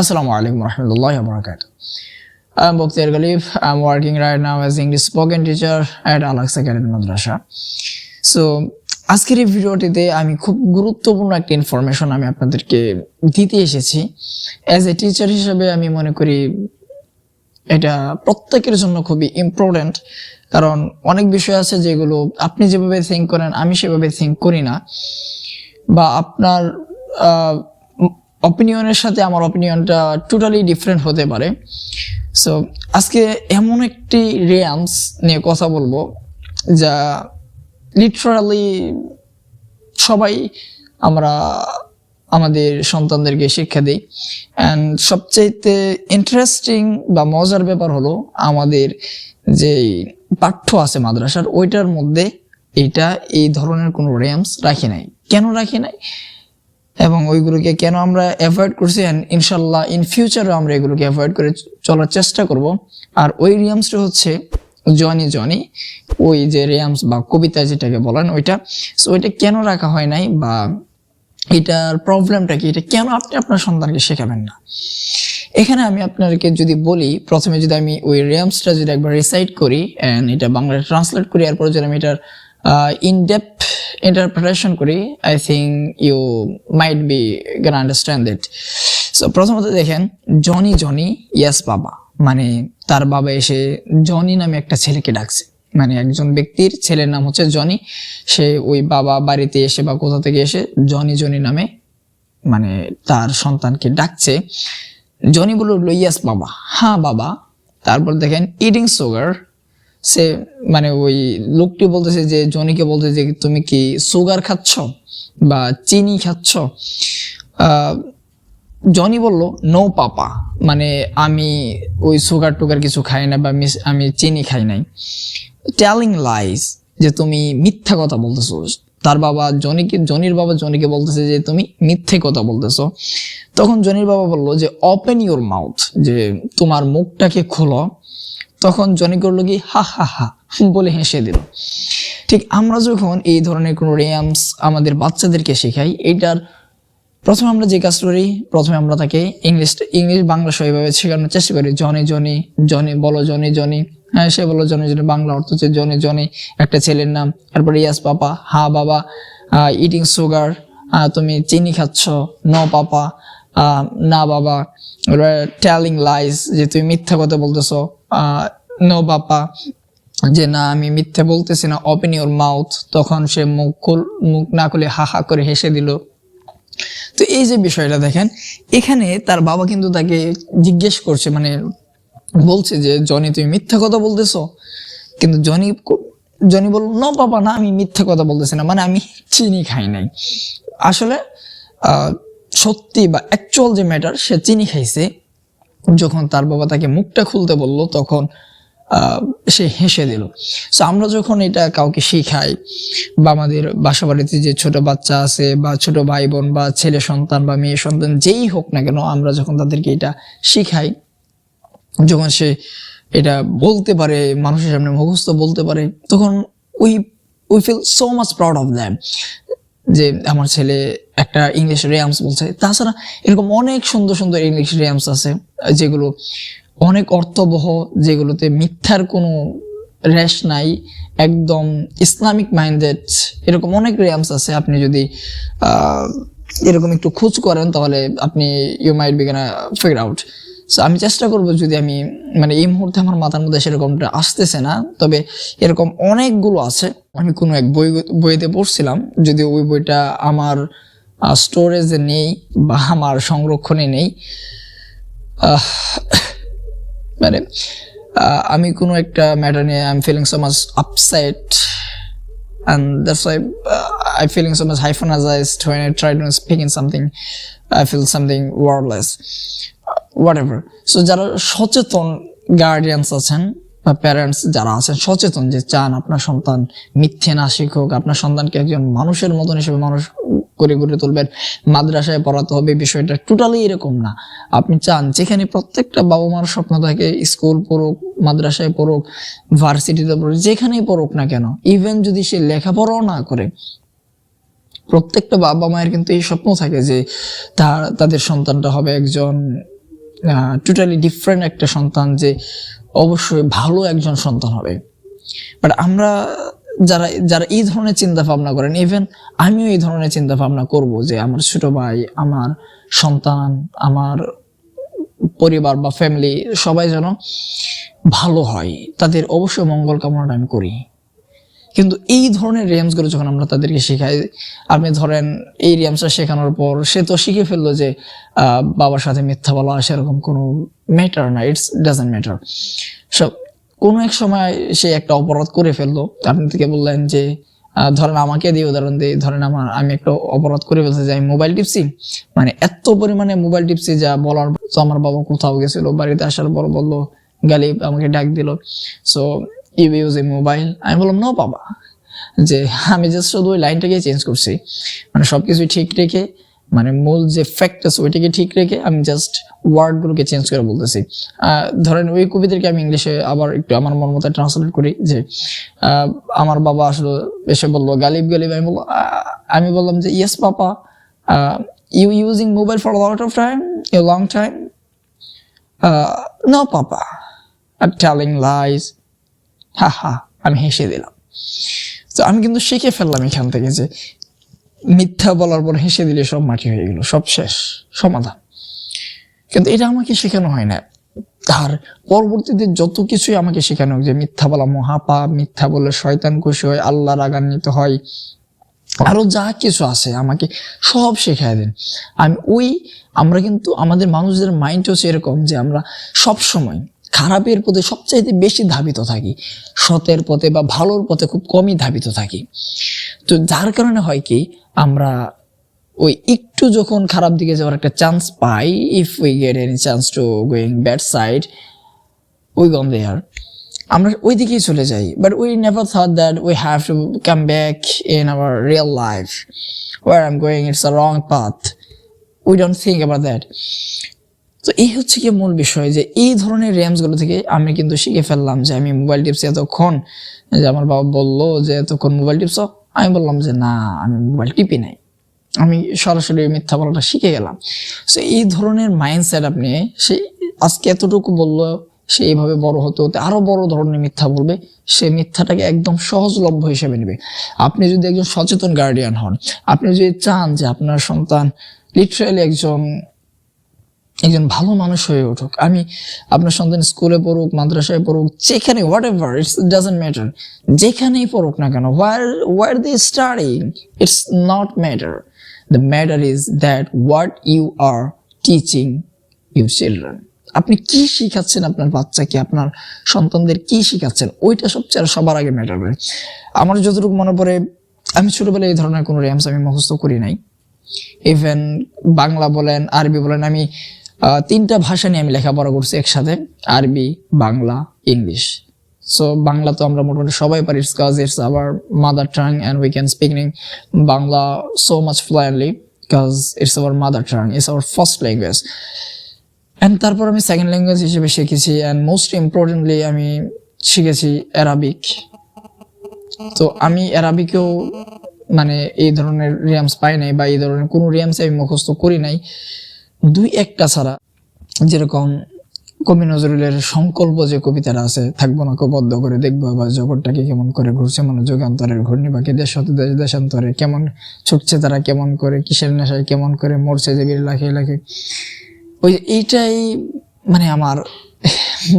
Assalamu alaikum warahmatullahi wabarakatuh. I'm Bokhtiyar Khalif. I'm working right now as English spoken teacher at Al-Aqsa Academy Madrasa. So আজকের এই ভিডিওটিতে আমি খুব গুরুত্বপূর্ণ একটা ইনফরমেশন আমি আপনাদেরকে দিতে এসেছি। অ্যাজ এ টিচার হিসেবে আমি মনে করি এটা প্রত্যেকের জন্য খুবই ইম্পর্টেন্ট, কারণ অনেক বিষয় আছে যেগুলো আপনি যেভাবে থিঙ্ক করেন আমি সেভাবে থিঙ্ক করি না, বা আপনার অপিনিয়নের সাথে আমার অপিনিয়নটা টোটালি ডিফারেন্ট হতে পারে। সো আজকে এমন একটি রেয়ামস নিয়ে কথা বলবো যা লিটারালি সবাই আমরা আমাদের সন্তানদেরকে শিক্ষা দিই। অ্যান্ড সবচাইতে ইন্টারেস্টিং বা মজার ব্যাপার হলো আমাদের যে পাঠ্য আছে মাদ্রাসার ওইটার মধ্যে এই ধরনের কোনো রেয়ামস রাখি নাই। কেন রাখি নাই এবং ওইগুলোকে কেন আমরা অ্যাভয়েড করছি, অ্যান্ড ইনশাল্লাহ ইন ফিউচারও আমরা এগুলোকে অ্যাভয়েড করে চলার চেষ্টা করব। আর ওই রিয়ামসটা হচ্ছে জনি জনি, ওই যে রিয়ামস বা কবিতা যেটাকে বলেন ওইটা। সো ওইটা কেন রাখা হয় নাই বা এটার প্রবলেমটা কি, এটা কেন আপনি আপনার সন্তানকে শেখাবেন না। এখানে আমি আপনাদেরকে যদি বলি, প্রথমে যদি আমি ওই রিয়ামসটা যদি একবার রিসাইট করি অ্যান্ড এটা বাংলায় ট্রান্সলেট করি, এরপর যদি আমি এটার in-depth interpretation করি, I think you might be gonna understand it. So প্রথমত দেখেন, জনি জনি ইয়াস বাবা, মানে তার বাবা এসে জনি নামে একটা ছেলেকে ডাকছে। মানে একজন ব্যক্তির ছেলের নাম হচ্ছে জনি, সে ওই বাবা বাড়িতে এসে বা কোথা থেকে এসে জনি জনি নামে মানে তার সন্তানকে ডাকছে। জনি বলে উঠলো ইয়াস বাবা, হ্যাঁ বাবা। তারপর দেখেন ইটিং সুগার, সে মানে ওই লোকটি বলতেছে যে জনিকে বলতেছে যে তুমি কি সুগার খাচ্ছ বা চিনি খাচ্ছ। জনি বলল নো পাপা, মানে আমি ওই সুগার টুগার কিছু খাই না বা আমি চিনি খাই নাই। টেলিং লাইজ, যে তুমি মিথ্যা কথা বলতেছো। তার বাবা জনির বাবা জনিকে বলতেছে যে তুমি মিথ্যে কথা বলতেছো। তখন জনির বাবা বললো যে ওপেন ইউর মাউথ, যে তোমার মুখটাকে খোলো। তখন জনি করলো কি হা হা হা বলে হেসে দিল। ঠিক আমরা যখন এই ধরনের কোনো রিয়ামস আমাদের বাচ্চাদেরকে শেখাই, এইটার প্রথমে আমরা যে কাজ করি, প্রথমে আমরা তাকে ইংলিশ বাংলা সহিভাবে শেখানোর চেষ্টা করি। জনি জনি জনি বলো, জনি জনি, হ্যাঁ সে বলো জনি জনি, বাংলা অর্থ হচ্ছে জনি জনি একটা ছেলের নাম। তারপরে ইয়াস পাপা, হা বাবা। ইটিং সুগার, তুমি চিনি খাচ্ছ। নো পাপা, না বাবা। টেলিং লাইজ, যে তুমি মিথ্যা কথা বলতেছো। নো বাপা, যে না আমি মিথ্যা বলতেছি না। ওপেন ইউর মাউথ, তখন সে মুখ না খুলে হা হা করে হেসে দিল। তো এই যে বিষয়টা দেখেন, এখানে তার বাবা কিন্তু তাকে জিজ্ঞেস করছে, মানে বলছে যে জনি তুমি মিথ্যা কথা বলতেছো। কিন্তু জনি বলল নো বাবা, না আমি মিথ্যা কথা বলতেছি না, মানে আমি চিনি খাই নাই। আসলে সত্যি বা অ্যাকচুয়াল যে ম্যাটার, সে চিনি খাইছে। যখন তার বাবা তাকে মুখটা খুলতে বলল তখন সে হেসে দিল। সো আমরা যখন এটা কাউকে শিখাই বা আমাদের বাসা বাড়িতে যে ছোট বাচ্চা আছে বা ছোট ভাই বোন বা ছেলে সন্তান বা মেয়ে সন্তান যেই হোক না কেন, আমরা যখন তাদেরকে এটা শিখাই, যখন সে এটা বলতে পারে, মানুষের সামনে মুখস্থ বলতে পারে, তখন we feel so much proud of them, যে আমার ছেলে একটা ইংলিশ রিয়ামস বলছে। তাছাড়া এরকম অনেক সুন্দর সুন্দর ইংলিশ রিয়ামস আছে যেগুলো অনেক অর্থবহ, যেগুলোতে মিথ্যার কোনো রেশ নাই, একদম ইসলামিক মাইন্ডেড। এরকম অনেক রিয়ামস আছে, আপনি যদি এরকম একটু খোঁজ করেন তাহলে আপনি you might be gonna figure out. So আমি চেষ্টা করবো, যদি আমি মানে এই মুহূর্তে আমার মাথার মধ্যে সেরকমটা আসতেছে না, তবে এরকম অনেকগুলো আছে। আমি কোনো এক বইতে পড়ছিলাম, যদি ওই বইটা আমার স্টোরেজে নেই বা আমার সংরক্ষণে নেই, মানে আমি কোনো একটা ম্যাটার নিয়ে I am feeling so much upset and that's why I'm feeling so much hypnotized when I try to speak in something. I feel something wordless, whatever. So যারা সচেতন গার্ডিয়ানস আছেন বা প্যারেন্টস যারা আছেন, সচেতন, যে চান আপনার সন্তান মিথ্যে না শিখুক, আপনার সন্তানকে একজন মানুষের মতন হিসেবে মানুষ করে গড়ে তুলবেন, মাদ্রাসায় পড়াতে হবে, বিষয়টা টোটালি এরকম না। আপনি চান যেখানে প্রত্যেকটা বাবা মার স্বপ্ন থাকে, স্কুল পড়ুক, মাদ্রাসায় পড়ুক, ভার্সিটিতে পড়ুক, যেখানেই পড়ুক না কেন, ইভেন যদি সে লেখাপড়াও না করে, প্রত্যেকটা বাবা মায়ের কিন্তু এই স্বপ্ন থাকে যে তাদের সন্তানটা হবে একজন টোটালি ডিফারেন্ট একটা সন্তান, যে অবশ্যই ভালো একজন সন্তান হবে। বাট আমরা যারা যারা এই ধরনের চিন্তা ভাবনা করেন, ইভেন আমিও এই ধরনের চিন্তা ভাবনা করব যে আমার ছোট ভাই, আমার সন্তান, আমার পরিবার বা ফ্যামিলি সবাই যেন ভালো হয়, তাদের অবশ্যই মঙ্গল কামনাটা আমি করি। কিন্তু এই ধরনের রিয়ামসগুলো যখন আমরা তাদেরকে শেখাই, আপনি ধরেন এই রিয়ামসটা শেখানোর পর সে তো শিখে ফেললো যে বাবার সাথে মিথ্যা বলা সেরকম কোনো ম্যাটার না, ইটস ডাজন্ট ম্যাটার। সব কোনো এক সময় সে একটা অপরাধ করে ফেললো, আপনি থেকে বললেন যে ধরেন আমাকে দিয়ে উদাহরণ দিই, ধরেন আমি একটা অপরাধ করে ফেলছি যে আমি মোবাইল টিপছি, মানে এত পরিমাণে মোবাইল টিপছি যা বলার। তো আমার বাবা কোথাও গেছিল, বাড়িতে আসার পর বললো, গালি আমাকে ডাক দিল, so you use a mobile. আমি বললাম নো বাবা, যে আমি জাস্ট শুধু ওই লাইনটাকে চেঞ্জ করছি, মানে সবকিছু ঠিক রেখে, মানে মূল যে ফ্যাক্ট আছে ওইটাকে ঠিক রেখে আমি জাস্ট ওয়ার্ডগুলোকে চেঞ্জ করে বলতেছি। ধরেন ওই কবিতাকে আমি ইংলিশে আবার একটু আমার মন মতো ট্রান্সলেট করি, যে আমার বাবা আসলে এসে বললো গালিব গালিব, আমি বললাম যে yes papa, you using mobile for lot of time, a long time, no papa, আর টেলিং লাইজ, হা হা, আমি হেসে দিলাম। তো আমি কিন্তু শিখে ফেললাম এখান থেকে যে মিথ্যা বলার পর হেসে দিলে সব মাটি হয়ে গেল, সব শেষ, সমাধান। কিন্তু এটা আমাকে শেখানো হয় না। আর পরবর্তীতে যত কিছুই আমাকে শেখানো যে মিথ্যা বলা মহাপাপ, মিথ্যা বলে শয়তান খুশি হয়, আল্লাহ রাগান্বিত হয়, আরো যা কিছু আছে আমাকে সব শেখায় দেন। আমরা কিন্তু আমাদের মানুষদের মাইন্ড হচ্ছে এরকম যে আমরা সব সময় খারাপের পথে সবচাইতে বেশি ধাবিত থাকি, সতের পথে বা ভালোর পথে খুব কমই ধাবিত থাকি। তো যার কারণে হয় কি, আমরা ওই একটু যখন খারাপ দিকে যাওয়ার একটা চান্স পাই, if we get any chance to going bad side, we gone there, আমরা ওই দিকেই চলে যাই। But we never thought that we have to come back in our real life, where I am going it's a wrong path, we don't think about that. তো এই হচ্ছে কি মূল বিষয়, যে এই ধরনের র্যামসগুলো থেকে আমি কিন্তু শিখে ফেললাম যে আমি মোবাইল টিপছি এতক্ষণ, যে আমার বাবা বললো যে এতক্ষণ মোবাইল টিপছ, আমি বললাম যে না, আমি মোবাইল টিপি নাই, আমি সরাসরি মিথ্যা বলাটা শিখে গেলাম। সো এই ধরনের মাইন্ডসেট আপনি, সে আজকে এতটুকু বললো, সে এইভাবে বড় হতে হতে আরো বড় ধরনের মিথ্যা বলবে, সে মিথ্যাটাকে একদম সহজলভ্য হিসেবে নেবে। আপনি যদি একজন সচেতন গার্ডিয়ান হন, আপনি যদি চান যে আপনার সন্তান লিটারালি একজন ভালো মানুষ হয়ে উঠুক, আপনার সন্তান স্কুলে পড়ুক, মাদ্রাসায় পড়ুক, যেখানে what ever, it's doesn't matter, যেখানেই পড়ুক না কেন, where they studying, it's not matter. The matter is that what you are teaching your children. আপনি কি শিখাচ্ছেন আপনার বাচ্চাকে, আপনার সন্তানদের কি শিখাচ্ছেন, ওইটা সবার আগে ম্যাটার করে। আমার যতটুকু মনে পড়ে, আমি ছোটবেলায় এই ধরনের কোনো র্যামস আমি মুখস্থ করি নাই। ইভেন বাংলা বলেন, আরবি বলেন, আমি 3টা ভাষা নিয়ে আমি লেখাপড়া করছি একসাথে, আরবি, বাংলা, ইংলিশ। সো বাংলা তো আমরা মোটামুটি সবাই পারি, it's our mother tongue and we can speak Bangla so much fluently because it's our mother tongue, it's hour first language. And তারপর আমি সেকেন্ড ল্যাঙ্গুয়েজ হিসেবে শিখেছি, অ্যান্ড মোস্ট ইম্পর্টেন্টলি আমি শিখেছি অ্যারাবিক। তো আমি অ্যারাবিকেও মানে এই ধরনের রিয়ামস পাই নাই, বা এই ধরনের কোনো রিয়ামস আমি মুখস্থ করি নাই, 2-1টা ছাড়া। যেরকম কবি নজরুলের সংকল্প যে কবিতাটা আছে, থাকবো না বদ্ধ করে দেখবো বা জগৎটাকে কেমন করে ঘুরছে মনে যুগান্তরের ঘূর্ণিপাকে, দেশ হতে দেশ দেশান্তরে কেমন ছুটছে তারা, কেমন করে কিসের নেশায়, কেমন করে মরছে যে বীর লাখে লাখে, এইটাই মানে আমার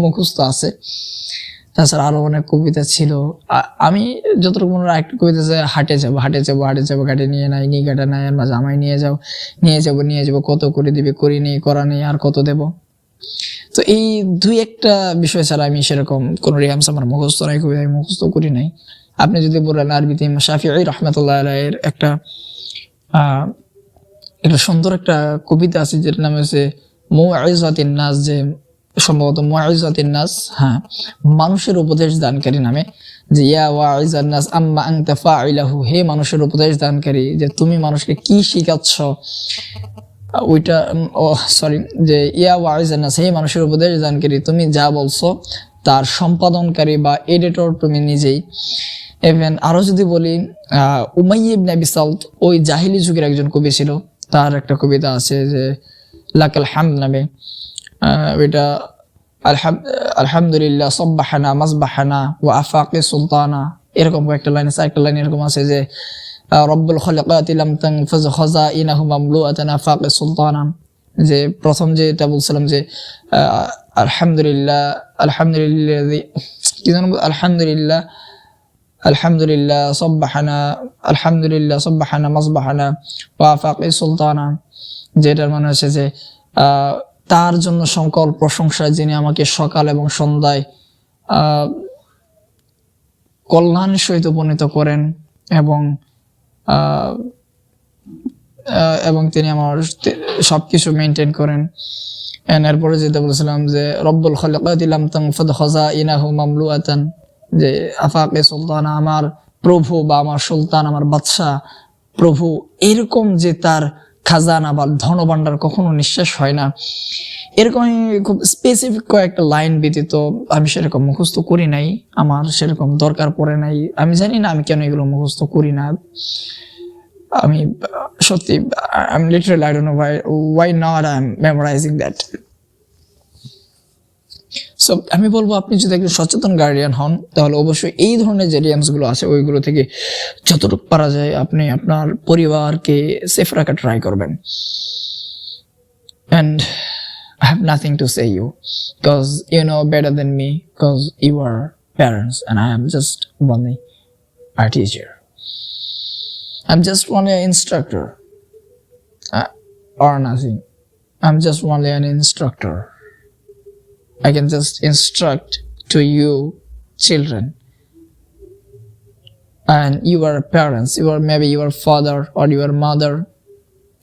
মুখস্থ আছে। তাছাড়া আরো অনেক কবিতা ছিল, আমি যতটুকু মনে হয় একটা কবিতা আছে, হাটে যাবো গাড়ি নিয়ে নাই, নি গাটা নাই, আর মাঝে আমায় নিয়ে যাবো, কত করে দিবে, করি নেই, করা নেই, আর কত দেব। তো এই 2-1টা বিষয় ছাড়া আমি সেরকম কোন রিয়ামস আমার মুখস্থ নাই, কবিতা আমি মুখস্থ করি নাই। আপনি যদি বলেন আরবিতে ইমাম শাফিঈ রাহমাতুল্লাহ আলাইহির একটা সুন্দর একটা কবিতা আছে, যেটার নাম হচ্ছে মুআইযাতিন নাস, যে সম্ভবত মুআইযাতিন নাস, হ্যাঁ, মানুষের উপদেশ দানকারী নামে, যে ইয়া ওয়াইযান নাস আম্মা আনতা ফাইলাহু, হে মানুষের উপদেশ দানকারী, যে তুমি মানুষকে কি শিখাচ্ছ, ওইটা যে ইয়া ওয়াইযান নাস, হে মানুষের উপদেশ দানকারী, তুমি যা বলছো তার সম্পাদনকারী বা এডিটর তুমি নিজেই। ইভেন আরো যদি বলি, উমাইয়া ইবনে আবি সালত, ওই জাহিলি যুগের একজন কবি ছিল, তার একটা কবিতা আছে যে লাকাল হামদ নামে, ওইটা আলহামদুলিল্লাহ সাব্বাহানা মাসবাহানা ওয়া আফাকি সুলতানা, এরকম একটা লাইন আছে। একটা লাইন এরকম আছে যে রব্বুল খলিকাতি লাম তানফাজ খাযাইনাহু মামলুআতান আফাকি সুলতানা, যে প্রথম যেটা বলছিলাম যে আলহামদুলিল্লাহ আলহামদুলিল্লাহ কি জানো, আলহামদুলিল্লাহ আলহামদুলিল্লাহ সাব্বাহানা আলহামদুলিল্লাহ সাব্বাহানা মাসবাহানা ওয়া আফাকি সুলতানা, যেটার মানে হচ্ছে যে তার জন্য সকল প্রশংসা যিনি আমাকে সকাল এবং সন্ধ্যায় কল্যাণের সহিত উপনীত করেন এবং এবং তিনি আমার সবকিছু মেনটেন করেন। এরপরে যেটা বলেছিলাম যে রব্বুল খলিকাতি লাম তানফাদ খাযাইনাহু মামলুআতান, যে আফাকে সুলতানা, আমার প্রভু বা আমার সুলতান, আমার বাদশাহ প্রভু এরকম যে তার খাজানা বা ধনভাণ্ডার কখনো নিঃশেষ হয় না। এরকম খুব স্পেসিফিক কয়েকটা লাইন ব্যতীত আমি সেরকম মুখস্থ করি নাই, আমার সেরকম দরকার পড়ে নাই। আমি জানি না আমি কেন এগুলো মুখস্থ করি না। আমি সত্যি I'm literally I don't know why not I'm memorizing that. So আমি বলবো আপনি যদি একজন সচেতন গার্ডিয়ান হন তাহলে অবশ্যই এই ধরনের যে রিয়ামস গুলো আছে ওইগুলো থেকে যতটুকু পারা যায় আপনি আপনার পরিবারকে সেফ রাখা ট্রাই করবেন। And I have nothing to say you because you know better than me because you are parents and I am just only a teacher. I'm just only an instructor or nothing. I'm just only an instructor. I can just instruct to you children, and you are parents, you are maybe your father or your mother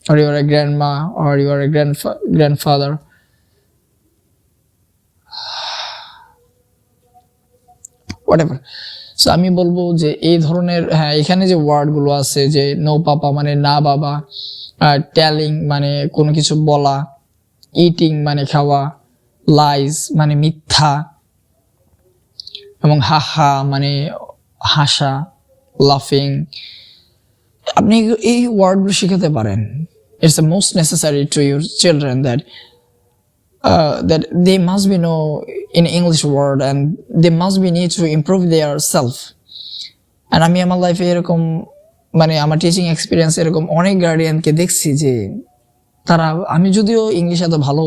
or you are a grandma or you are a grandfather. Whatever. So আমি বলবো যে এই ধরনের এখানে যে word গুলো আছে যে নো পাপা মানে না বাবা, টেলিং মানে কোনো কিছু বলা, ইটিং মানে খাওয়া, লাইজ মানে মিথ্যা, এবং হাহা মানে হাসা, লাফিং, আপনি এই ওয়ার্ডগুলো শিখাতে পারেন। It's the most necessary to your children that they must be know in English word and they must be need to improve their self. And আমি আমার লাইফে এরকম মানে আমার টিচিং এক্সপিরিয়েন্স এরকম অনেক গার্ডিয়ানকে দেখছি যে তারা, আমি যদিও ইংলিশ এত ভালো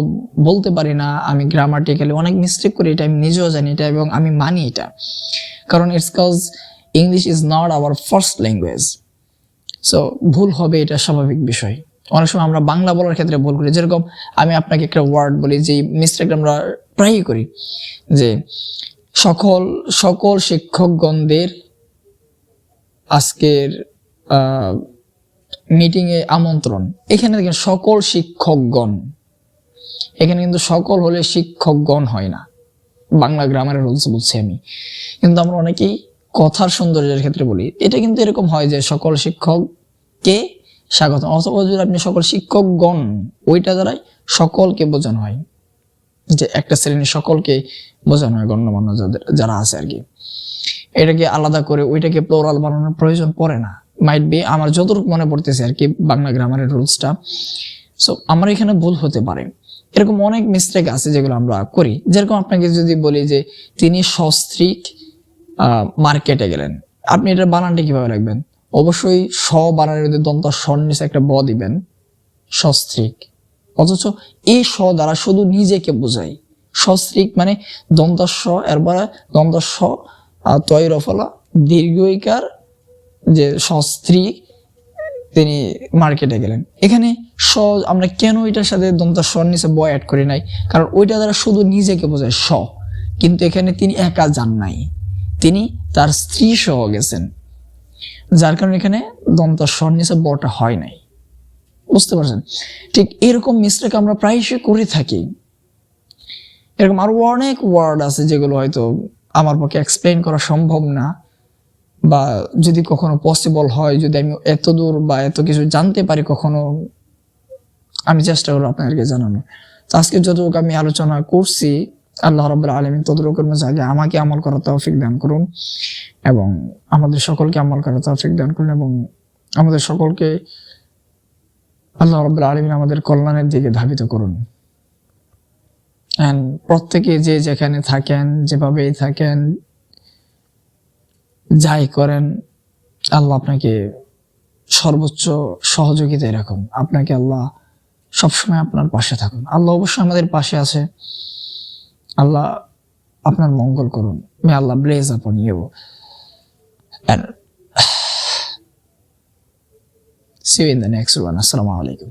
বলতে পারি না, আমি গ্রামাটিক্যালি অনেক মিস্টেক করি, এটা আমি নিজেও জানি এটা এবং আমি মানি এটা, কারণ it's cause English is not our first language. So ভুল হবে, এটা স্বাভাবিক বিষয়। অনেক সময় আমরা বাংলা বলার ক্ষেত্রে ভুল করি, যেরকম আমি আপনাকে একটা ওয়ার্ড বলি যে মিস্টেকটা আমরা প্রায়ই করি, যে সকল শিক্ষকগণদের আজকের মিটিং এ আমন্ত্রণ। এখানে দেখেন সকল শিক্ষকগণ, এখানে কিন্তু সকল হলে শিক্ষকগণ হয় না, বাংলা গ্রামারের রুলস বলছি আমি। কিন্তু আমরা অনেকেই কথার সৌন্দর্যের ক্ষেত্রে বলি, এটা কিন্তু এরকম হয় যে সকল শিক্ষককে স্বাগত, অথবা যদি আপনি সকল শিক্ষকগণ, ওইটা দ্বারাই সকলকে বোঝানো হয়, যে একটা শ্রেণীর সকলকে বোঝানো হয়, গণ্যমান্য যারা আছে আর কি। এটাকে আলাদা করে ওইটাকে প্লোরাল বানানোর প্রয়োজন পড়ে না, মাইট বি, আমার যতটুকু মনে পড়তেছে আর কি বাংলা গ্রামারের রুলসটা। সো আমার এখানে ভুল হতে পারে, এরকম অনেক মিস্টেক আছে যেগুলো আমরা করি। যেরকম আপনাকে যদি বলি যে তিনি সস্ত্রীক মার্কেটে গেলেন, আপনি এটার বানানটা কিভাবে রাখবেন? অবশ্যই স বানানের মধ্যে দন্ত স্বর নিচে একটা ব দিবেন, সস্ত্রীক। অথচ এই স দ্বারা শুধু নিজেকে বোঝায়, সস্ত্রীক মানে দন্ত স, এরপরে দন্ত স তৈরফলা দীর্ঘইকার, যে সস্ত্রী তিনি মার্কেটে গেলেন। এখানে স আমরা কেন এটার সাথে দন্ত স্বর নিচে ব অ্যাড করি নাই? কারণ ওইটা দ্বারা শুধু নিজেকে বোঝায় স, কিন্তু এখানে তিনি একা যান নাই, তিনি তার স্ত্রী সহ গেছেন, যার কারণে এখানে দন্ত স্বর নিচে বটা হয় নাই। বুঝতে পারছেন? ঠিক এরকম মিস্টেক আমরা প্রায়শই করে থাকি। এরকম আরো অনেক ওয়ার্ড আছে যেগুলো হয়তো আমার পক্ষে এক্সপ্লেইন করা সম্ভব না, বা যদি কখনো পসিবল হয়, যদি আমি এত দূর বা এত কিছু জানতে পারি কখনো, আমি চেষ্টা করবো আপনাদেরকে জানানো। তো আজকে যতটুকু আমি আলোচনা করছি, আল্লাহ রাব্বুল আলামিন ততটুকুর মধ্যে আগে আমাকে আমল করার তৌফিক দান করুন এবং আমাদের সকলকে আমল করার তৌফিক দান করুন, এবং আমাদের সকলকে আল্লাহ রাব্বুল আলামিন আমাদের কল্যাণের দিকে ধাবিত করুন। প্রত্যেকে যে যেখানে থাকেন, যেভাবেই থাকেন, যাই করেন, আল্লাহ আপনাকে সর্বোচ্চ সহযোগিতায় রাখুন। আপনাকে আল্লাহ সবসময় আপনার পাশে থাকুন। আল্লাহ অবশ্যই আমাদের পাশে আছে। আল্লাহ আপনার মঙ্গল করুন। May Allah bless upon you and see you in the next one. Assalamu alaikum.